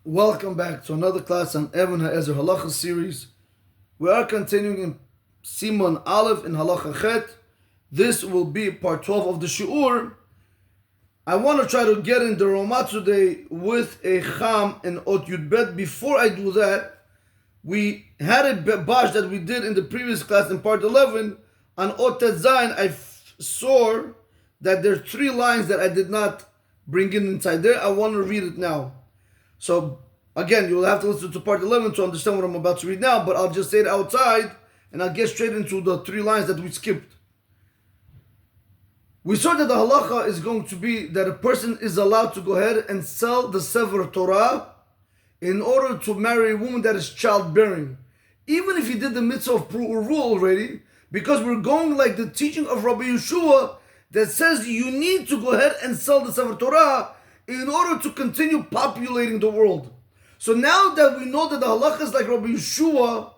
Welcome back to another class on Evean Hazaer Halacha series. We are continuing in Siman Aleph in Halacha Chet. This will be part 12 of the Shi'ur. I want to try to get in the Roma today with a Cham and Ot Yud Bet. Before I do that, we had a bash that we did in the previous class in part 11 on Ot Tet Zayin. I saw that there are 3 lines that I did not bring in inside there. I want to read it now. So again, you'll have to listen to part 11 to understand what I'm about to read now, but I'll just say it outside and I'll get straight into the 3 lines that we skipped. We saw that the halacha is going to be that a person is allowed to go ahead and sell the Sefer Torah in order to marry a woman that is childbearing. Even if he did the mitzvah of Pru'ur already, because we're going like the teaching of Rabbi Yeshua that says you need to go ahead and sell the Sefer Torah in order to continue populating the world. So now that we know that the halacha is like Rabbi Yeshua,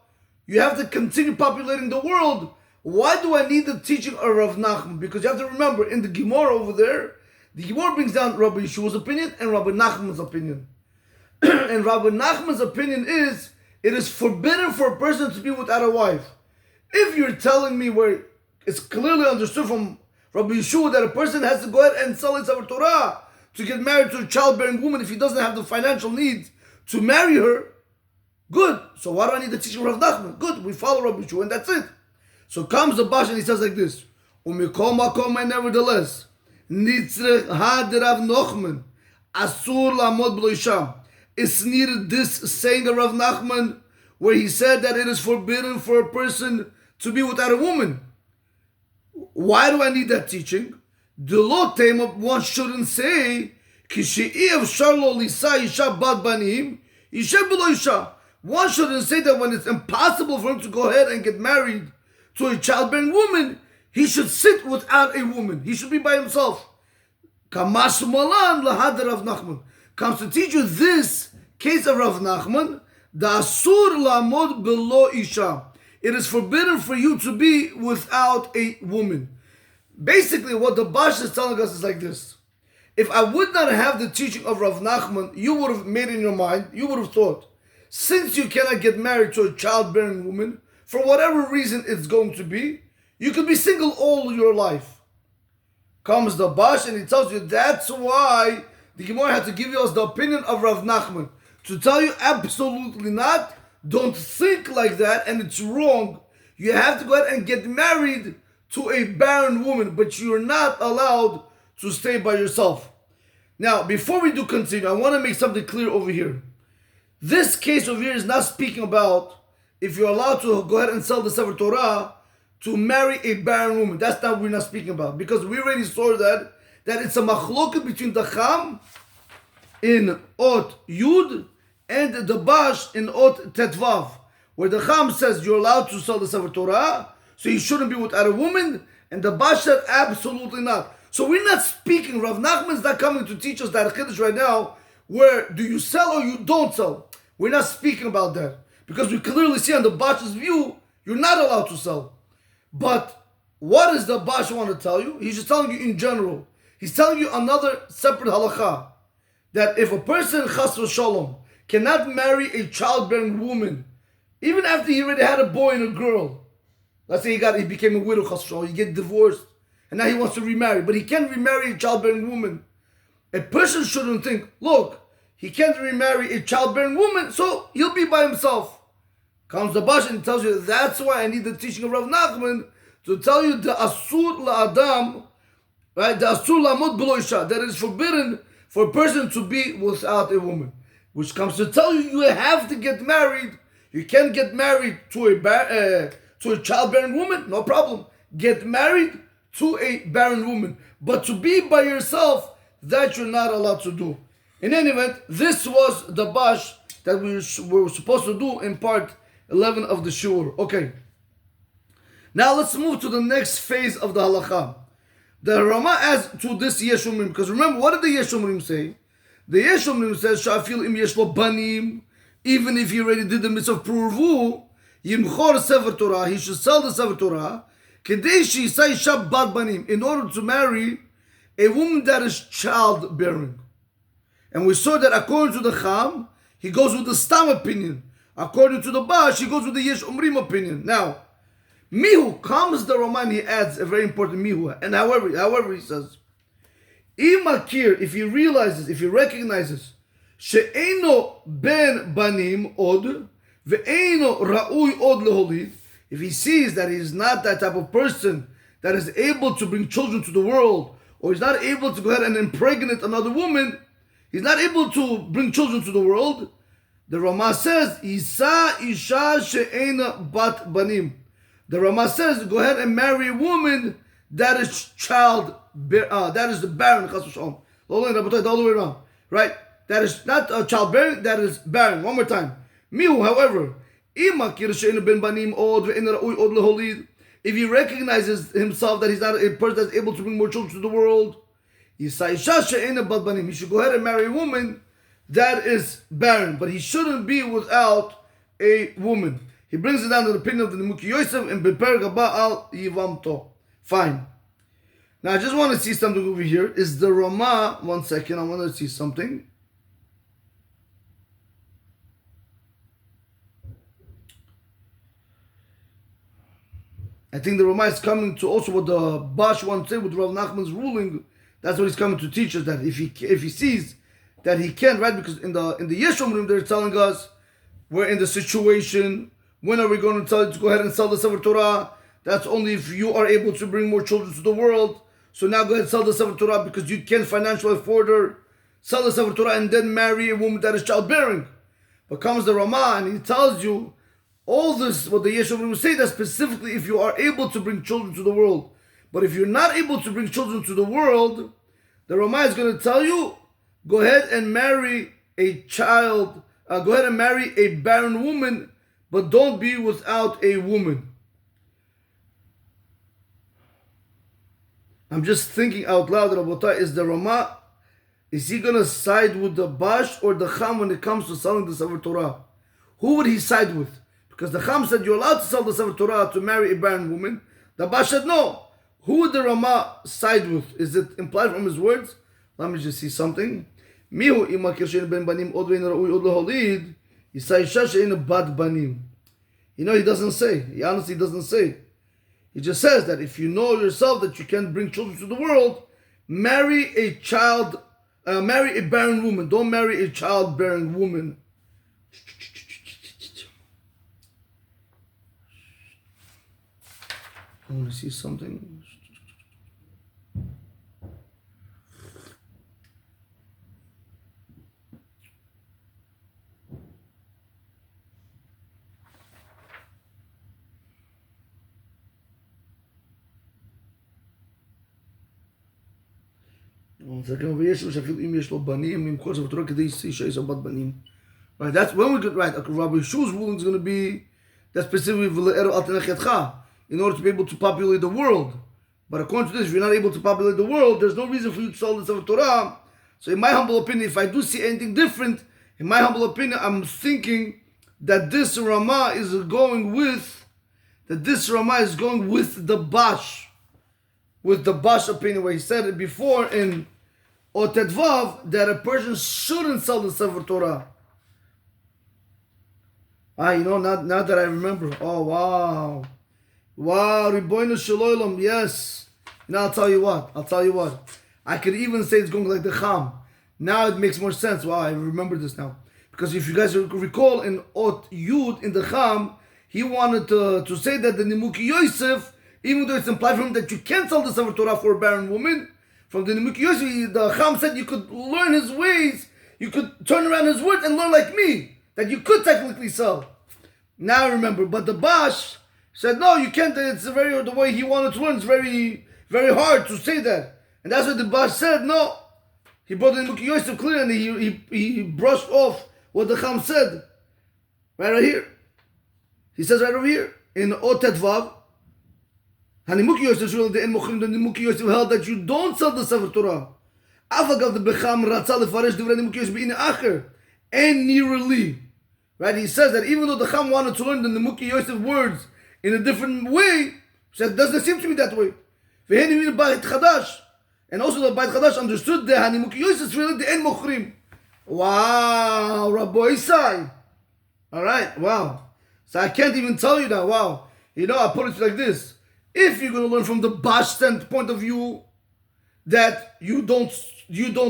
you have to continue populating the world. Why do I need the teaching of Rav Nachman? Because you have to remember, in the Gemara over there, the Gemara brings down Rabbi Yeshua's opinion and Rabbi Nachman's opinion. And Rabbi Nachman's opinion is, it is forbidden for a person to be without a wife. If you're telling me where it's clearly understood from Rabbi Yeshua that a person has to go ahead and sell his Sefer Torah to get married to a childbearing woman if he doesn't have the financial needs to marry her, good. So why do I need the teaching of Rav Nachman? Good, we follow Rabbi Yeshua and that's it. So comes the bash and he says like this, Umikol makom, and nevertheless, Nitzrech had Rav Nachman, Asur lamod b'lo isha. It's needed this saying of Rav Nachman where he said that it is forbidden for a person to be without a woman. Why do I need that teaching? The law tema, one shouldn't say, one shouldn't say that when it's impossible for him to go ahead and get married to a childbearing woman, he should sit without a woman. He should be by himself. Comes to teach you this case of Rav Nachman, the asur lamod belo isha. It is forbidden for you to be without a woman. Basically, what the Bash is telling us is like this. If I would not have the teaching of Rav Nachman, you would have made in your mind, you would have thought, since you cannot get married to a childbearing woman, for whatever reason it's going to be, you could be single all your life. Comes the Bash and he tells you that's why the Gemara had to give us the opinion of Rav Nachman. To tell you absolutely not, don't think like that and it's wrong. You have to go ahead and get married to a barren woman, but you're not allowed to stay by yourself. Now, before we do continue, I want to make something clear over here. This case over here is not speaking about if you're allowed to go ahead and sell the Sefer Torah to marry a barren woman. That's not what we're not speaking about, because we already saw that it's a machloket between the Cham in Ot Yud and the Bash in Ot Tetvav, where the Cham says you're allowed to sell the Sefer Torah, so you shouldn't be without a woman, and the Bash said absolutely not. So we're not speaking, Rav Nachman's not coming to teach us that Chiddush right now, where do you sell or you don't sell. We're not speaking about that, because we clearly see on the Bash's view, you're not allowed to sell. But what does the Bash want to tell you? He's just telling you in general. He's telling you another separate halacha, that if a person, chas v'shalom, cannot marry a childbearing woman, even after he already had a boy and a girl, let's say he became a widow, chas v'shalom, he get divorced, and now he wants to remarry, but he can't remarry a childbearing woman. A person shouldn't think, look, he can't remarry a childbearing woman, so he'll be by himself. Comes the Bash and tells you, that's why I need the teaching of Rav Nachman to tell you the asur la'adam, right? The asur la'amod b'lo isha, that it is forbidden for a person to be without a woman. Which comes to tell you, you have to get married. You can't get married to a childbearing woman, no problem. Get married to a barren woman. But to be by yourself, that you're not allowed to do. In any event, this was the Bash that we were supposed to do in part 11 of the Shur. Okay. Now let's move to the next phase of the Halacha. The Rama adds to this Yeshumrim, because remember, what did the Yeshumrim say? The Yeshumrim says, Sha'afil im yeshlo banim, even if he already did the mitzvah of Pruvu, Yimchor Sefer Torah, he should sell the Sefer Torah, Kedei she'isa isha bat banim, in order to marry a woman that is childbearing. And we saw that according to the Cham, he goes with the Stam opinion. According to the Bash, he goes with the Yesh Umrim opinion. Now, Mihu comes the Roman, he adds a very important Mihu. And however he says, Imakir, if he realizes, if he recognizes, She'eno ben banim od, ve'eno ra'ui od leholid, if he sees that he's not that type of person that is able to bring children to the world, or he's not able to go ahead and impregnate another woman, he's not able to bring children to the world, the Rama says, Isa isha she'ena bat banim. The Rama says, go ahead and marry a woman that is that is the barren, chas v'shalom. The other way around, right? That is not childbearing, that is barren. One more time. Mihu, however, if he recognizes himself that he's not a person that's able to bring more children to the world, he should go ahead and marry a woman that is barren, but he shouldn't be without a woman. He brings it down to the opinion of the Nimuki Yosef in Beperek Haba al Yivamto. Fine. Now I just want to see something over here. Is the Rama, one second, I want to see something. I think the Rama is coming to also what the Bash wants to say with Rav Nachman's ruling. That's what he's coming to teach us, that if he sees that he can, right? Because in the Yeshom room they're telling us we're in the situation. When are we going to tell you to go ahead and sell the Sefer Torah? That's only if you are able to bring more children to the world. So now go ahead and sell the Sefer Torah because you can't financially afford her. Sell the Sefer Torah and then marry a woman that is childbearing. But comes the Rama and he tells you all this, what the Yeshua will say, that specifically if you are able to bring children to the world. But if you're not able to bring children to the world, the Rama is going to tell you, go ahead and marry a child, go ahead and marry a barren woman, but don't be without a woman. I'm just thinking out loud, Rabotai, is the Rama, is he going to side with the Bash or the Cham when it comes to selling the Sefer Torah? Who would he side with? Because the Cham said you're allowed to sell the Sefer Torah to marry a barren woman. The Bash said no. Who would the Rama side with? Is it implied from his words? Let me just see something. Mihu ima kirshen ben banim od vein ra'ui od leholid yisai isha she'ena bat banim. He doesn't say. He honestly doesn't say. He just says that if you know yourself that you can't bring children to the world, marry a barren woman. Don't marry a childbearing woman. I want to see something. Right, that's when we get right. Rabbi Shu's ruling is going to be that specifically in order to be able to populate the world. But according to this, if you're not able to populate the world, there's no reason for you to sell the Sefer Torah. So in my humble opinion, if I do see anything different, in my humble opinion, I'm thinking that this Rama is going with the Bash. With the Bash opinion, where he said it before in Otetvav, that a person shouldn't sell the Sefer Torah. Now that I remember. Oh, wow. Wow, Ribono Shalolam, yes. Now I'll tell you what. I could even say it's going like the Cham. Now it makes more sense. Wow, I remember this now. Because if you guys recall in Ot Yud, in the Cham, he wanted to say that the Nimuki Yosef, even though it's implied from him that you can't sell the Sefer Torah for a barren woman, from the Nimuki Yosef, the Cham said you could learn his ways, you could turn around his words and learn like me, that you could technically sell. Now I remember, but the Bash said, no, you can't. The way he wanted to learn. It's very, very hard to say that. And that's what the Bash said. No. He brought the Nimuki Yosef clear and he brushed off what the Cham said. Right here. He says right over here. In Otet Vav. Hanimuki Yosef the Nimuki Yosef held that you don't sell the Sefer Torah. Afagav the Becham Ratzal Farish Divrei Nimuki Yosef Be'ine Acher. And nearly. Right? He says that even though the Cham wanted to learn the Nimuki Yosef words in a different way, it doesn't seem to be that way. And also the Beit Chadash understood the Hanimuki Yosef is really the En Mochrim. Wow, Rabbi Isai. All right, wow. So I can't even tell you that. Wow. I put it like this. If you're going to learn from the Bash standpoint of view, that you don't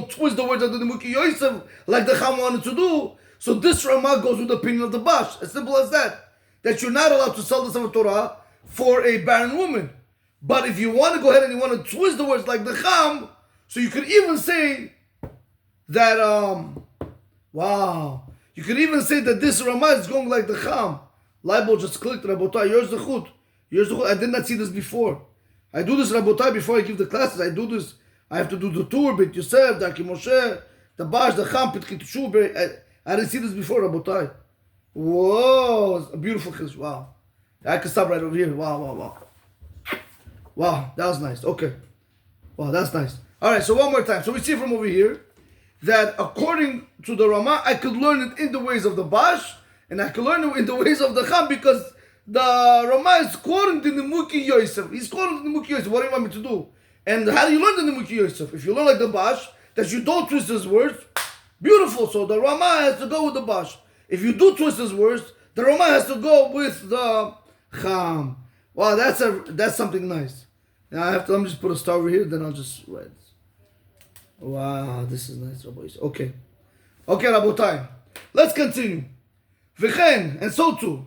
twist the words of the Nimuki Yosef like the Cham wanted to do, so this Ramah goes with the opinion of the Bash. As simple as that. That you're not allowed to sell the Sefer Torah for a barren woman. But if you want to go ahead and you want to twist the words like the Cham, so you could even say that, wow, you could even say that this Ramah is going like the Cham. Libo just clicked, Rabotai, yours the chut. I did not see this before. I do this, Rabotai, before I give the classes. I do this. I have to do the tour, Beit Yosef, Darki Moshe, the Bash, the Cham, Pitchit Shub. I didn't see this before, Rabotai. Whoa, it's a beautiful kiss. Wow. I can stop right over here. Wow. Wow, that was nice. Okay. Wow, that's nice. All right, so one more time. So we see from over here that according to the Ramah, I could learn it in the ways of the Bash, and I could learn it in the ways of the Cham, because the Ramah is quoting the Nimuki Yosef. He's quoting the Nimuki Yosef. What do you want me to do? And how do you learn the Nimuki Yosef? If you learn like the Bash, that you don't twist his words, beautiful. So the Ramah has to go with the Bash. If you do twist his words, the Ramah has to go with the Cham. Wow, that's something nice. Now let me just put a star over here, then I'll just write. Wow, this is nice, Rabbi. Okay, Rabotai. Let's continue. V'chen, and so too.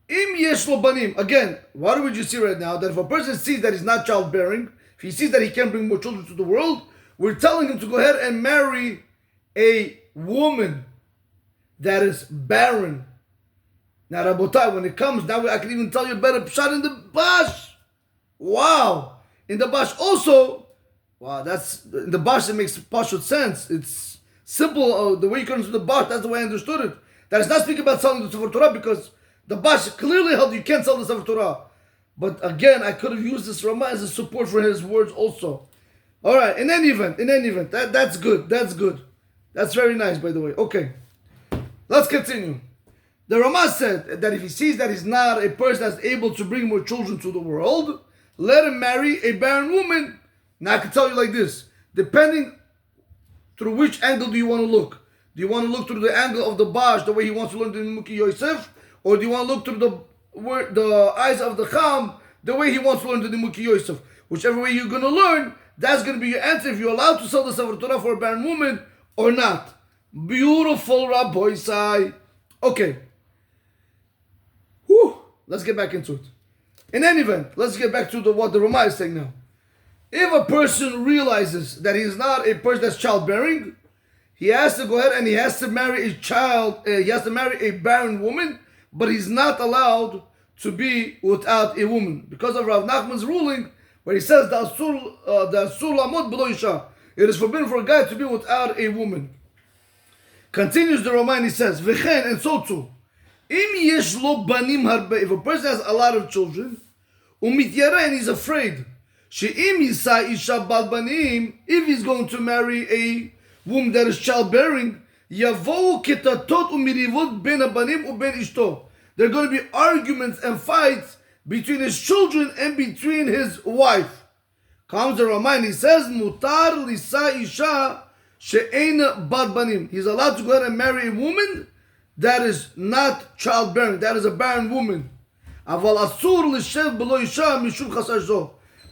Im yesh lo banim. Again, what do we just see right now? That if a person sees that he's not childbearing, if he sees that he can't bring more children to the world, we're telling him to go ahead and marry a woman that is barren. Now, Rabotai, when it comes, now I can even tell you a better shot in the Bash. Wow. In the Bash also, wow, that's, in the Bash it makes partial sense. It's simple, the way you come to the Bash, that's the way I understood it. That is not speaking about selling the Sefer Torah, because the Bash clearly held you can't sell the Sefer Torah. But again, I could have used this Ramah as a support for his words also. All right, in any event, that's good. That's very nice, by the way. Okay, let's continue. The Ramah said that if he sees that he's not a person that's able to bring more children to the world, let him marry a barren woman. Now I can tell you like this, depending through which angle do you want to look? Do you want to look through the angle of the Bash, the way he wants to learn the Nimuki Yosef? Or do you want to look through the eyes of the Cham, the way he wants to learn the Nimuki Yosef? Whichever way you're going to learn, that's going to be your answer if you're allowed to sell the Sefer Torah for a barren woman or not. Beautiful, Rabbi Sai. Okay. Whew. Let's get back into it. In any event, let's get back to what the Ramah is saying now. If a person realizes that he's not a person that's childbearing, he has to go ahead and he has to marry a barren woman, but he's not allowed to be without a woman. Because of Rav Nachman's ruling, where he says, it is forbidden for a guy to be without a woman. Continues the Ramah and he says, V'chen, and so too, if a person has a lot of children, and he's afraid, if he's going to marry a woman that is childbearing, there are going to be arguments and fights between his children and between his wife. Comes the Ramah and he says, Mutar lisa isha she'eina bat banim. He's allowed to go ahead and marry a woman that is not childbearing, that is a barren woman.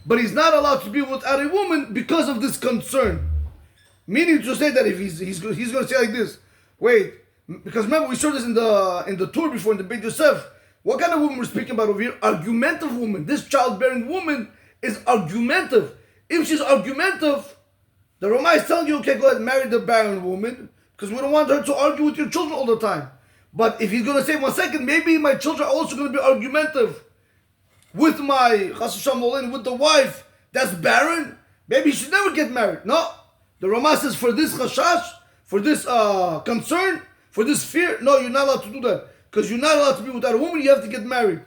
But he's not allowed to be without a woman because of this concern. Meaning to say that if he's going to say like this, wait, because remember we saw this in the tour before in the Beit Yosef. What kind of woman we're speaking about over here? Argumentative woman. This childbearing woman is argumentative. If she's argumentative, the Ramah is telling you, okay, go ahead and marry the barren woman, because we don't want her to argue with your children all the time. But if he's going to say, 1 second, maybe my children are also going to be argumentative with my with the wife that's barren, maybe he should never get married. No. The Ramah says for this chashash, for this concern, for this fear, no, you're not allowed to do that. Because you're not allowed to be without a woman, you have to get married.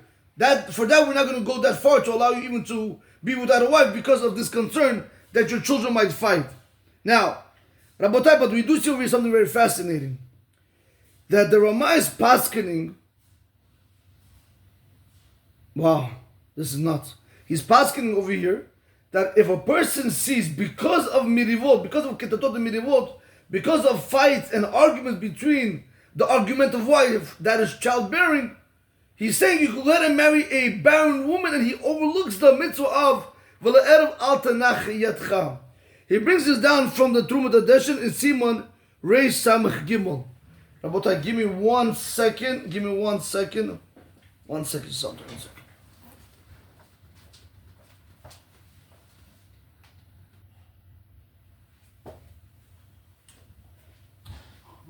For that, we're not going to go that far to allow you even to be without a wife because of this concern that your children might fight. Now, Rabotai, but we do see over here something very fascinating. That the Ramah is paskening. Wow, this is nuts. He's paskening over here that if a person sees because of mirivot, because of ketatot and mirivot, because of fights and arguments between the argumentative wife that is childbearing, he's saying you could let him marry a barren woman, and he overlooks the mitzvah of V'le'erev al tanach yadcha. He brings this down from the Trumat edition in Siman Reish Samech Gimel. Rabotai, give me 1 second. Give me 1 second. 1 second, something. 1 second.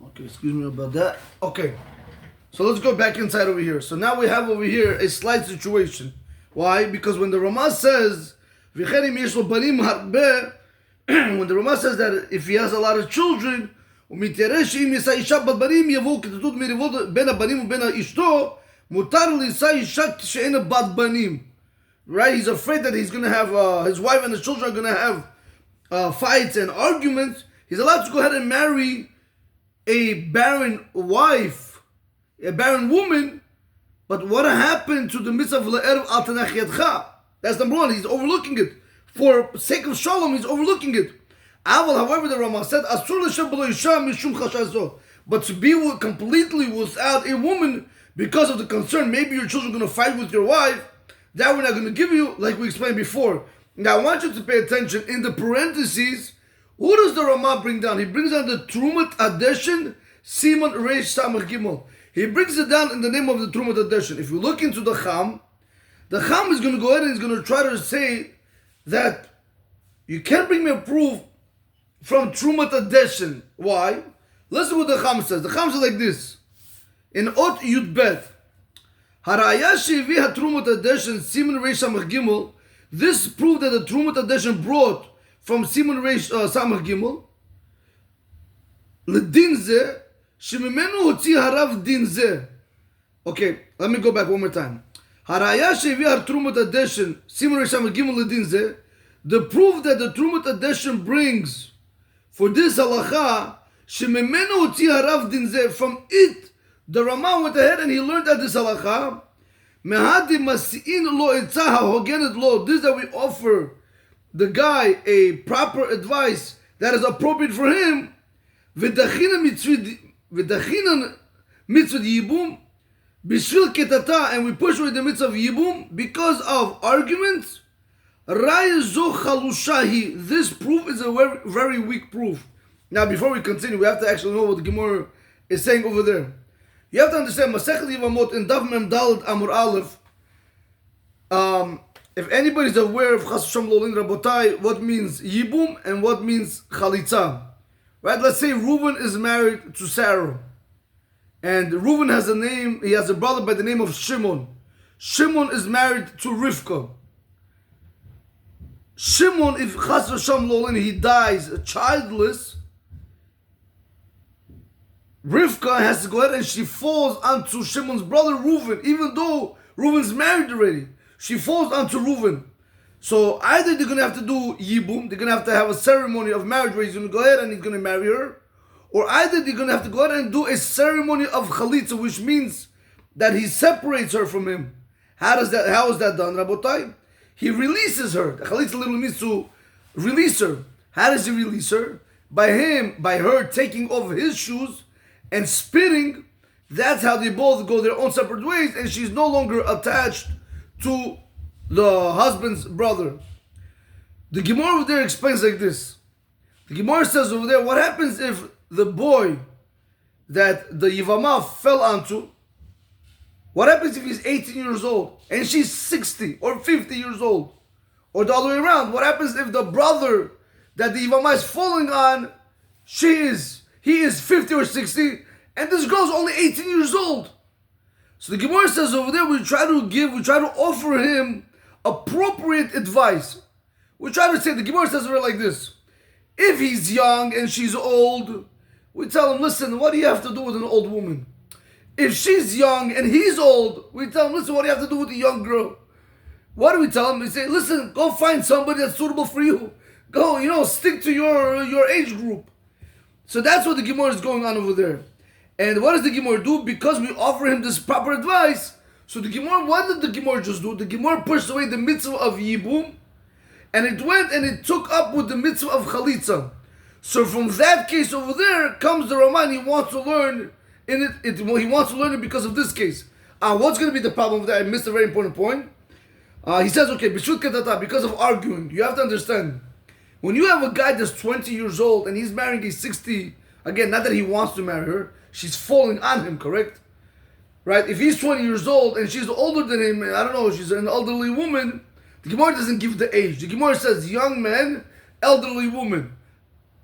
Okay, excuse me about that. Okay, so let's go back inside over here. So now we have over here a slight situation. Why? Because when the Ramah says, when the Ramah says that if he has a lot of children, right? He's afraid that he's going to have, his wife and his children are going to have fights and arguments. He's allowed to go ahead and marry a barren wife, a barren woman. But what happened to the mitzvah of le'erev al tanach yadcha? That's number one. He's overlooking it. For sake of shalom, he's overlooking it. However, the Ramah said, asur l'shem b'lo isha mishum chashazo. But to be completely without a woman because of the concern, maybe your children are going to fight with your wife, that we're not going to give you, like we explained before. Now, I want you to pay attention. In the parentheses, who does the Ramah bring down? He brings down the Trumat Adeshin, Siman Reish Samach Gimel. He brings it down in the name of the Trumat Adeshin. If you look into the Cham is going to go ahead and he's going to try to say that you can't bring me a proof from Trumat Adeshin. Why? Listen what the Cham says. The Cham says like this. In Ot Yud Bet, Haraya shevi ha-Trumat Adeshin, Siman Reish Samach Gimel. This proof that the Trumat Adeshin brought from Siman Reish Samach Gimel, L'din ze, shemimenu hotzi harav din ze. Okay, let me go back one more time. Haraya shevi ha-Trumat Adeshin, Siman Reish Samach Gimel, L'din ze. The proof that the Trumat Adeshin brings for this halacha, shemimenu hotzi harav din ze. From it, the Ramah went ahead and he learned that this halacha, mehadi masi'in lo etzaha hogenet lo. This that we offer the guy a proper advice that is appropriate for him. V'dachinan mitzvah yibum b'shvil ketata, and we push away the mitzvah of yibum because of arguments. Raya zo chalushahi. This proof is a very, very weak proof. Now, before we continue, we have to actually know what the Gemara is saying over there. You have to understand, Masechet Yevamot in Daf Mem Daled Amur Aleph. If anybody's aware of Chas V'Shalom Lolin Rabotai, what means Yibum and what means Chalitza. Right? Let's say Reuven is married to Sarah. And Reuven has a name, he has a brother by the name of Shimon. Shimon is married to Rivka. Shimon, if Chas V'Shalom Lolin, he dies childless, Rivka has to go ahead and she falls onto Shimon's brother Reuven, even though Reuven's married already. She falls onto Reuven. So either they're going to have to do Yibum, they're going to have a ceremony of marriage where he's going to go ahead and he's going to marry her, or either they're going to have to go ahead and do a ceremony of Chalitza, which means that he separates her from him. How is that done, Rabotai? He releases her. The Chalitza literally means to release her. How does he release her? By her taking off his shoes and spitting. That's how they both go their own separate ways, and she's no longer attached to the husband's brother. The Gemara over there explains like this. The Gemara says over there, what happens if the boy that the Yivamah fell onto, what happens if he's 18 years old and she's 60 or 50 years old? Or the other way around, what happens if the brother that the Yivamah is falling on, he is 50 or 60, and this girl's only 18 years old? So the Gemara says over there, we try to offer him appropriate advice. We try to say, the Gemara says over there like this. If he's young and she's old, we tell him, listen, what do you have to do with an old woman? If she's young and he's old, we tell him, listen, what do you have to do with a young girl? What do we tell him? We say, listen, go find somebody that's suitable for you. Go, stick to your age group. So that's what the Gemara is going on over there. And what does the Gemara do? Because we offer him this proper advice. So the Gemara, what did the Gemara just do? The Gemara pushed away the mitzvah of Yibum, and it went and it took up with the mitzvah of Chalitza. So from that case over there comes the Raman. He wants to learn he wants to learn it because of this case. What's going to be the problem with that? I missed a very important point. He says, okay, because of arguing, you have to understand. When you have a guy that's 20 years old and he's marrying a 60, again, not that he wants to marry her, she's falling on him, correct? Right? If he's 20 years old and she's older than him, I don't know, she's an elderly woman, the Gemara doesn't give the age. The Gemara says young man, elderly woman.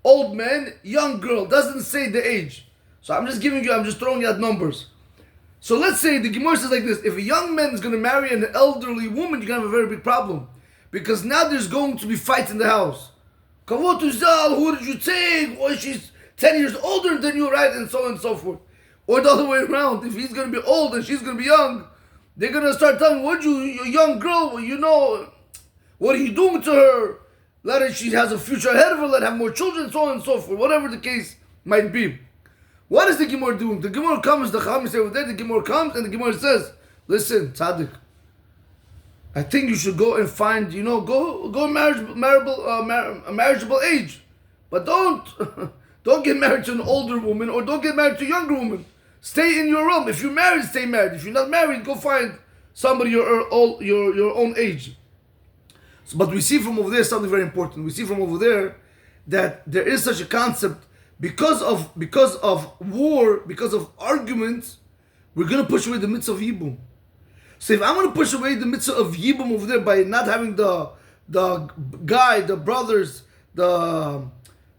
Old man, young girl. Doesn't say the age. So I'm just throwing out numbers. So let's say the Gemara says like this: if a young man is going to marry an elderly woman, you're going to have a very big problem. Because now there's going to be fights in the house. Kavod Uzal, who did you take? Or she's 10 years older than you, right? And so on and so forth. Or the other way around. If he's going to be old and she's going to be young, they're going to start telling, you a young girl, what are you doing to her? She has a future ahead of her, let her have more children, so on and so forth. Whatever the case might be. What is the Gemara doing? The Gemara comes, the Chachamim say over there, the Gemara comes and the Gemara says, listen, Tzaddik, I think you should go and find, go marriageable age. But don't get married to an older woman or don't get married to a younger woman. Stay in your realm. If you're married, stay married. If you're not married, go find somebody your own age. But we see from over there something very important. We see from over there that there is such a concept because of war, because of arguments, we're going to push away the mitzvah of Yibum. So if I'm going to push away the mitzvah of Yibum over there by not having the guy, the brothers, the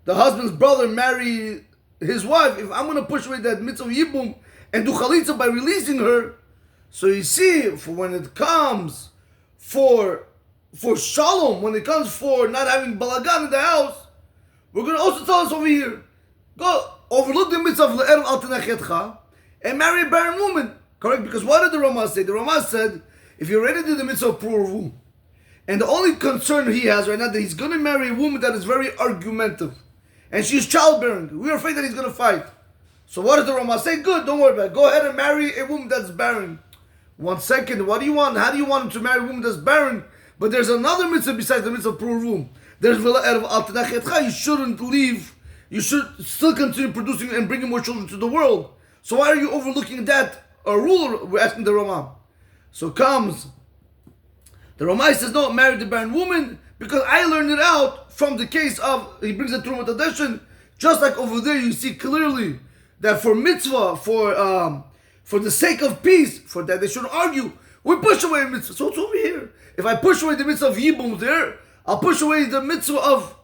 husband's brother marry his wife, if I'm going to push away that mitzvah of Yibum and do chalitza by releasing her, so you see, for when it comes for shalom, when it comes for not having balagan in the house, we're going to also tell us over here, go overlook the mitzvah of le'erev al tenachetcha and marry a barren woman. Correct? Because what did the Ramah say? The Ramah said, if you're ready to do the mitzvah of pruruvu, and the only concern he has right now that he's going to marry a woman that is very argumentative, and she's childbearing, we're afraid that he's going to fight. So what does the Ramah say? Good, don't worry about it. Go ahead and marry a woman that's barren. 1 second, what do you want? How do you want him to marry a woman that's barren? But there's another mitzvah besides the mitzvah of pruruvu. There's v'la'erev al tenachetcha. You shouldn't leave. You should still continue producing and bringing more children to the world. So why are you overlooking that rule? We're asking the Ramah. So comes the Ramah says, no, marry the barren woman because I learned it out from the case of, he brings a Trumat Adeshin, just like over there you see clearly that for mitzvah, for the sake of peace, for that they shouldn't argue, we push away mitzvah. So it's over here. If I push away the mitzvah of Yibum there, I'll push away the mitzvah of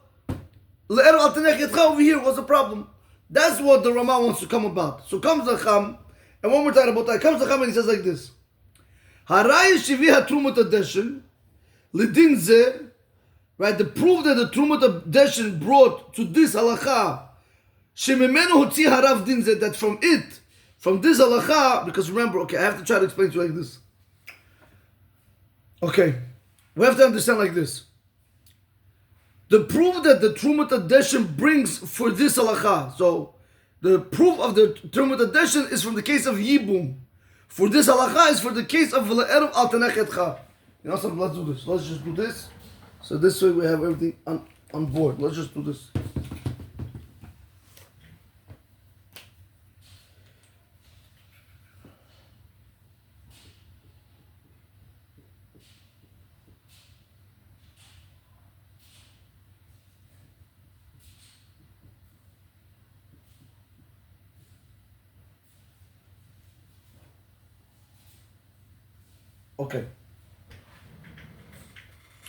Le'er al Tenechetcha over here. What's the problem? That's what the Ramah wants to come about. So comes the Cham, and one more time about that, comes the Cham and he says like this: Haray shivi ha-trumat adeshin lidin ze, right? The proof that the trumat adeshin brought to this halacha, shemimenu hotzi harav din ze, that from this halacha, because remember, okay, I have to try to explain to you like this. Okay, we have to understand like this. The proof that the Trumat Adeshin brings for this halacha, so the proof of the Trumat Adeshin is from the case of Yibum. For this halacha is for the case of V'le'erev al tenachetcha. You know something, let's do this. Let's just do this. So this way we have everything on board. Let's just do this. Okay.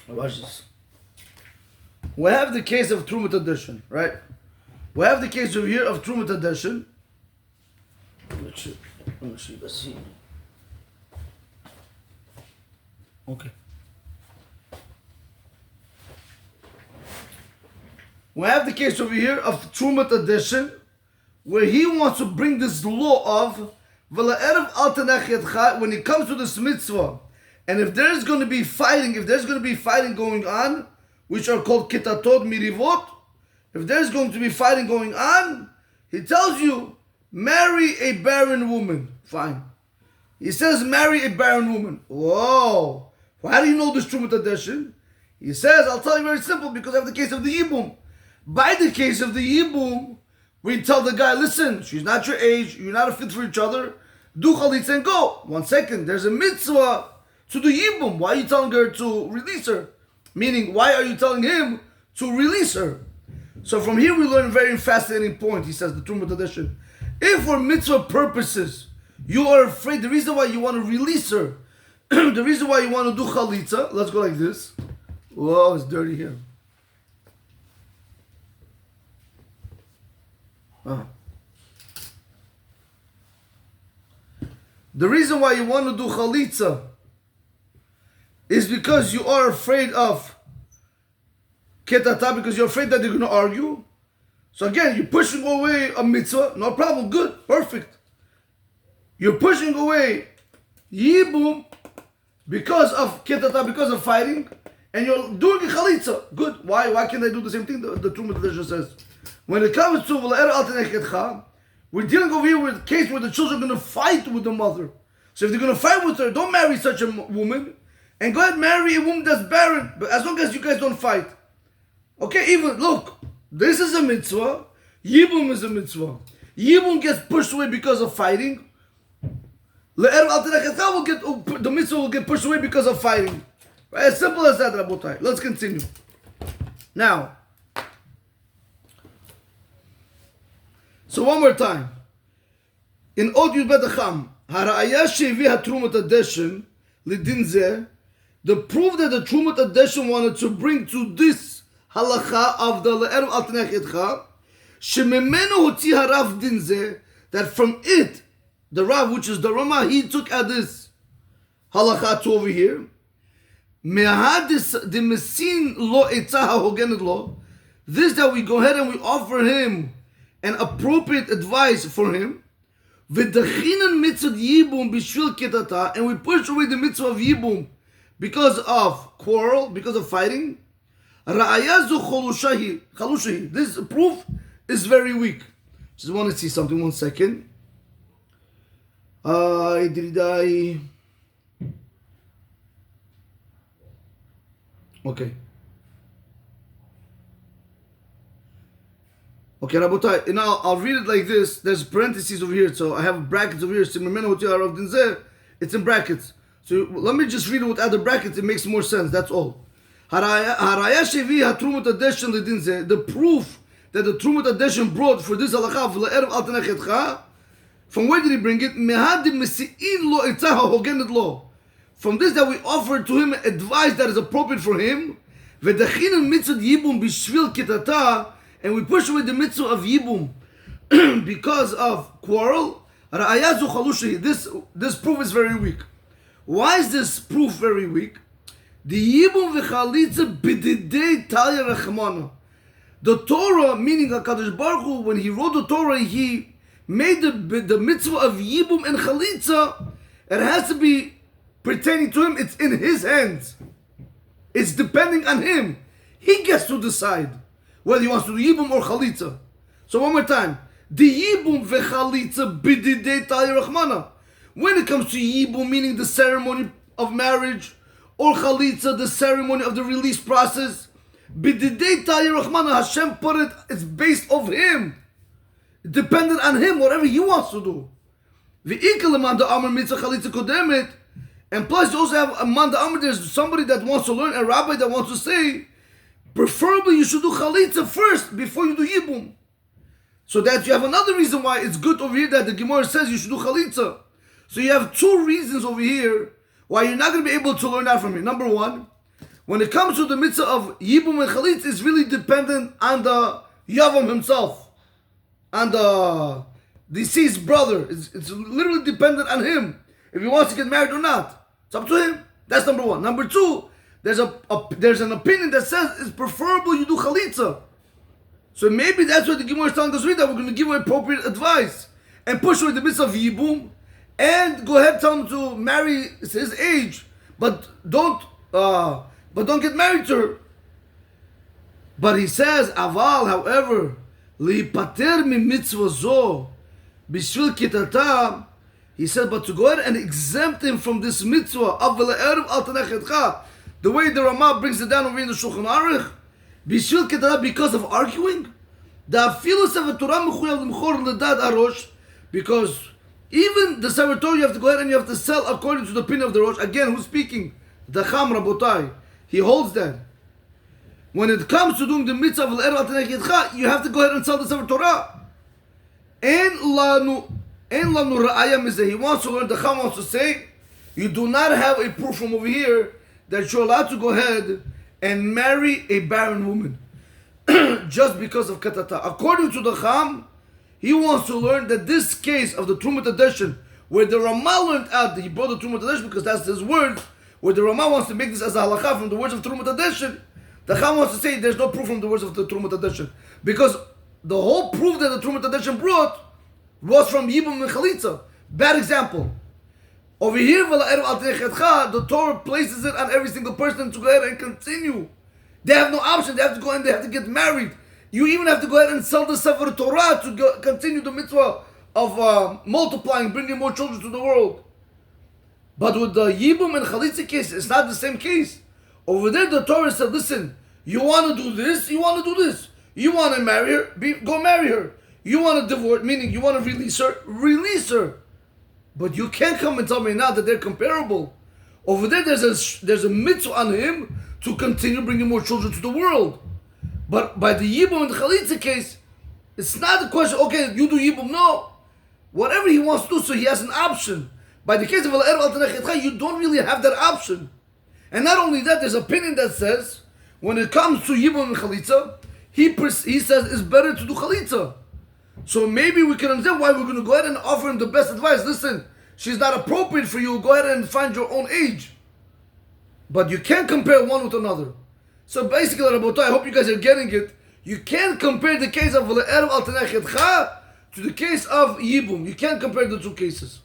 Now watch this. We have the case of Trumat Adeshin, right? We have the case over here of Trumat Adeshin. Let me see. Let's see. Okay. We have the case over here of Trumat Adeshin, where he wants to bring this law of V'la'erev al tenachetcha when it comes to this mitzvah. And if there's going to be fighting, going on, which are called kitatot mirivot, if there's going to be fighting going on, he tells you, marry a barren woman. Fine. He says, marry a barren woman. Whoa. Well, how do you know this Trumat Adeshin? He says, I'll tell you very simple, because I have the case of the Yibum. By the case of the Yibum, we tell the guy, listen, she's not your age, you're not a fit for each other, do chalitza and go. 1 second, there's a mitzvah to the Yibum. Why are you telling her to release her? Meaning, why are you telling him to release her? So from here we learn a very fascinating point. He says, the Truma tradition. If for mitzvah purposes, you are afraid, the reason why you want to release her, the reason why you want to do chalitza, let's go like this. Whoa, it's dirty here. The reason why you want to do chalitza is because you are afraid of ketata, because you're afraid that they're going to argue. So again, you're pushing away a mitzvah, no problem, good, perfect. You're pushing away yibum because of ketata, because of fighting, and you're doing a chalitza, good. Why can't I do the same thing? The Truma tradition says, when it comes to we're dealing over here with a case where the children are going to fight with the mother. So if they're going to fight with her, don't marry such a woman, and go ahead and marry a woman that's barren, but as long as you guys don't fight. Okay, even, look, this is a mitzvah, Yibum is a mitzvah. Yibum gets pushed away because of fighting. The mitzvah will get pushed away because of fighting. Right? As simple as that, Rabotai. Let's continue. Now, so one more time. In Od Yud Bet Acham, Hara'aya shevi ha-Trumat Adeshin lidin zeh, the proof that the Trumat Adeshin wanted to bring to this halacha of the Le'erev al Tanech Etcha, shememenu hotzi harav din zeh, that from it, the Rav, which is the Rama, he took at this halacha to over here, me'ahadis de mesin lo etzah ha-hogenet lo, this that we go ahead and we offer him an appropriate advice for him, v'dachinan mitzvah yibum b'shvil ketata, and we push away the mitzvah of yibum because of quarrel, because of fighting. Ra'aya zu chalushahi. This proof is very weak. Just want to see something. 1 second. Okay. Okay, Rabotai, now I'll read it like this. There's parentheses over here, so I have brackets over here. It's in brackets. So let me just read it without the brackets, it makes more sense, that's all. The proof that the Trumat Adeshin brought for this halacha, from where did he bring it? From this that we offered to him advice that is appropriate for him, and we push away the mitzvah of yibum because of quarrel. This proof is very weak. Why is this proof very weak? The yibum v'chalitza b'didei talya rachmana. The Torah, meaning HaKadosh Baruch Hu, when he wrote the Torah, he made the mitzvah of yibum and chalitza. It has to be pertaining to him. It's in his hands. It's depending on him. He gets to decide whether he wants to do yibum or chalitza. So one more time. The yibum v'chalitza b'didei talya rachmana. When it comes to yibum, meaning the ceremony of marriage, or chalitza, the ceremony of the release process, b'didei talya rachmana, Hashem put it, it's based of him. It depended on him, whatever he wants to do. V'ikal amanda amar mitzvah chalitza kodemet. And plus you also have amanda amar, there's somebody that wants to learn, a rabbi that wants to say, preferably you should do chalitza first before you do yibum. So that you have another reason why it's good over here that the Gemara says you should do chalitza. So you have two reasons over here why you're not going to be able to learn that from me. Number one, when it comes to the mitzvah of yibum and chalitza, it's really dependent on the yavam himself, on the deceased brother. It's literally dependent on him if he wants to get married or not. It's up to him. That's number one. Number two, there's an opinion that says it's preferable you do chalitza. So maybe that's what the Gemara is telling us that we're going to give him appropriate advice and push away the mitzvah of yibum and go ahead and tell him to marry his age, but don't get married to her. But he says, aval, however, lipater mi mitzvah zo b'shvil kitata. He said, but to go ahead and exempt him from this mitzvah of v'le'erev al tanech etcha, the way the Ramah brings it down over in the Shulchan Aruch, Bishvil ketara, because of arguing. Because even the Sefer Torah you have to go ahead and you have to sell according to the opinion of the Rosh. Again, who's speaking? The Cham Rabotai. He holds that. When it comes to doing the mitzvah of l'erev al tenech yedcha, you have to go ahead and sell the Sefer Torah. En lanu ra'aya mizeh. He wants to learn, the Cham wants to say, you do not have a proof from over here that you're allowed to go ahead and marry a barren woman. Just because of katata. According to the Cham, he wants to learn that this case of the Trumat Adeshin, where the Ramah learned out that he brought the Trumat Adeshin because that's his words, where the Ramah wants to make this as a halacha from the words of Trumat Adeshin, the Cham wants to say there's no proof from the words of the Trumat Adeshin. Because the whole proof that the Trumat Adeshin brought was from Yibum and Chalitza. Bad example. Over here, the Torah places it on every single person to go ahead and continue. They have no option. They have to go and they have to get married. You even have to go ahead and sell the Sefer Torah to continue the mitzvah of multiplying, bringing more children to the world. But with the Yibum and Chalitza case, it's not the same case. Over there, the Torah said, listen, you want to do this, you want to do this. You want to marry her, go marry her. You want to divorce, meaning you want to release her. But you can't come and tell me now that they're comparable. Over there, there's a mitzvah on him to continue bringing more children to the world. But by the Yibum and the Chalitza case, it's not a question, okay, you do Yibum. No. Whatever he wants to do, so he has an option. By the case of Al-Erev Al-Tanakh, you don't really have that option. And not only that, there's opinion that says, when it comes to Yibum and Chalitza, he says it's better to do Chalitza. So maybe we can understand why we're going to go ahead and offer him the best advice. Listen, she's not appropriate for you. Go ahead and find your own age. But you can't compare one with another. So basically, Rabotai, I hope you guys are getting it. You can't compare the case of Erev al Tanakh to the case of Yibum. You can't compare the two cases.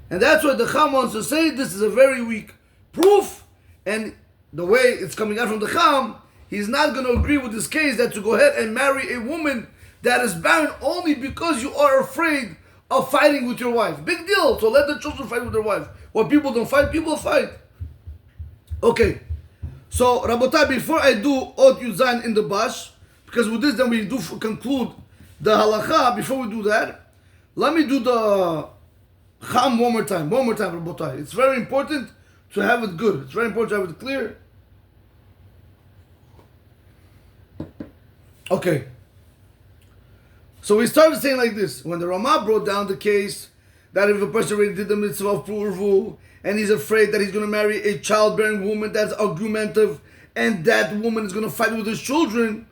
And that's why the Cham wants to say this is a very weak proof. And the way it's coming out from the Cham, he's not going to agree with this case that to go ahead and marry a woman that is barren only because you are afraid of fighting with your wife. Big deal. So let the children fight with their wife. When people don't fight, people fight. Okay. So, Rabotai, before I do Ot Yuzain in the Bash, because with this then we do conclude the Halacha, before we do that, let me do the Cham one more time, Rabotai. It's very important to have it good. It's very important to have it clear. Okay. So we started saying like this. When the Ramah brought down the case that if a person already did the mitzvah of Purvu and he's afraid that he's going to marry a childbearing woman that's argumentative and that woman is going to fight with his children,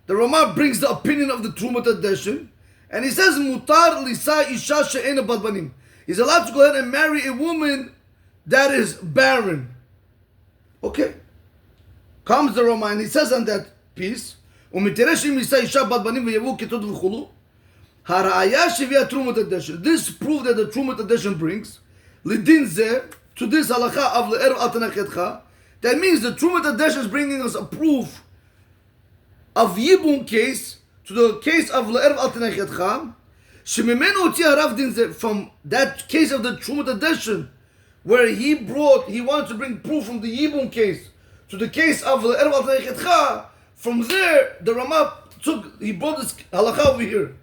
the Ramah brings the opinion of the Trumat Adeshin and he says, Mutar lisa isha she'ena bat banim. He's allowed to go ahead and marry a woman that is barren. Okay. Comes the Ramah and he says on that piece, this proof that the Trumat Adeshin brings, to this halacha of l'erev al tanakh, that means the Trumat Adeshin is bringing us a proof of Yibum case to the case of l'erev al tanakh, from that case of the Trumat Adeshin, where he wanted to bring proof from the Yibum case to the case of l'erev al tanakh. From there, the Ramah he brought this halacha over here.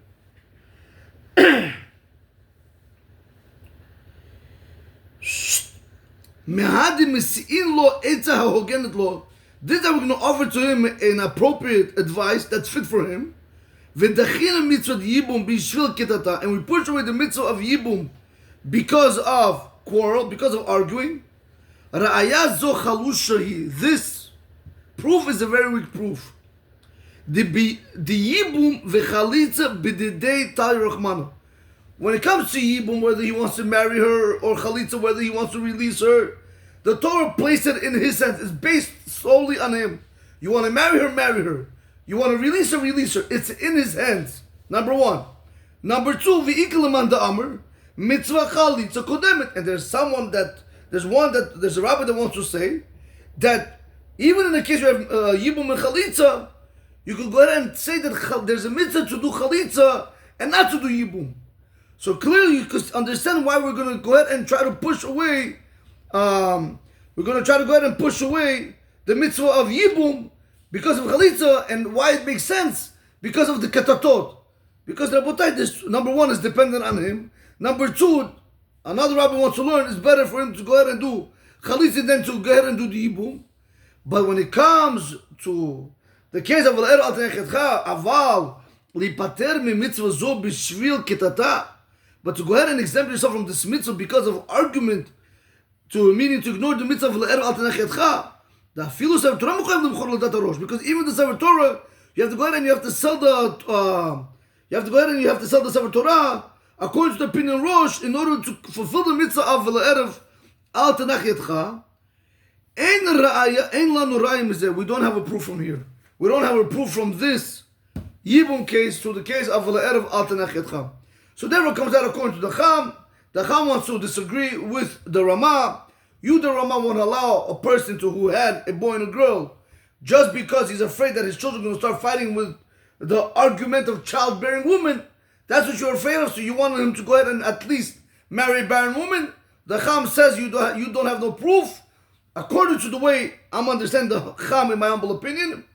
This that we're going to offer to him an appropriate advice that's fit for him. And we push away the mitzvah of Yibum because of quarrel, because of arguing. This proof is a very weak proof. The Yibum v'chalitza b'didei Tal Rachmana. When it comes to Yibum, whether he wants to marry her, or Chalitza, whether he wants to release her, the Torah placed it in his hands. It's based solely on him. You want to marry her, marry her. You want to release her, release her. It's in his hands. Number one. Number two, v'ikalaman da'amr, mitzvah Chalitza kodemet. And there's a rabbi that wants to say that even in the case where Yibum and Chalitza, you could go ahead and say that there's a mitzvah to do Chalitza and not to do Yibum. So clearly you could understand why we're going to go ahead and try to push away, the mitzvah of Yibum because of chalitza, and why it makes sense, because of the katatot. Because Rabotai, this number one is dependent on him. Number two, another rabbi wants to learn, it's better for him to go ahead and do chalitza than to go ahead and do the yibum. But when it comes to the case of al-er al tenechetcha, aval lipater mi mitzvah zo b'shvil ketata, but to go ahead and exempt yourself from this mitzvah because of argument, to meaning to ignore the mitzvah of al-er al tenechetcha, the afilu sefer Torah mechayev lemchor l'dat harosh, because even the sefer Torah, you have to go ahead and you have to sell the sefer Torah according to the opinion Rosh in order to fulfill the mitzvah of al-er al tenechetcha. We don't have a proof from here. We don't have a proof from this Yibum case to the case of al-erev al tenechetcha. So therefore comes out according to the Cham. The Cham wants to disagree with the Ramah. You, the Ramah, won't allow a person who had a boy and a girl just because he's afraid that his children are going to start fighting with the argument of childbearing women. That's what you're afraid of. So you want him to go ahead and at least marry a barren woman. The Cham says you don't have no proof. According to the way I'm understanding the Cham, in my humble opinion,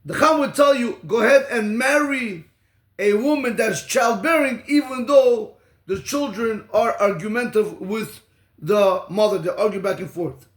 the Cham would tell you, go ahead and marry a woman that's childbearing, even though the children are argumentative with the mother. They argue back and forth.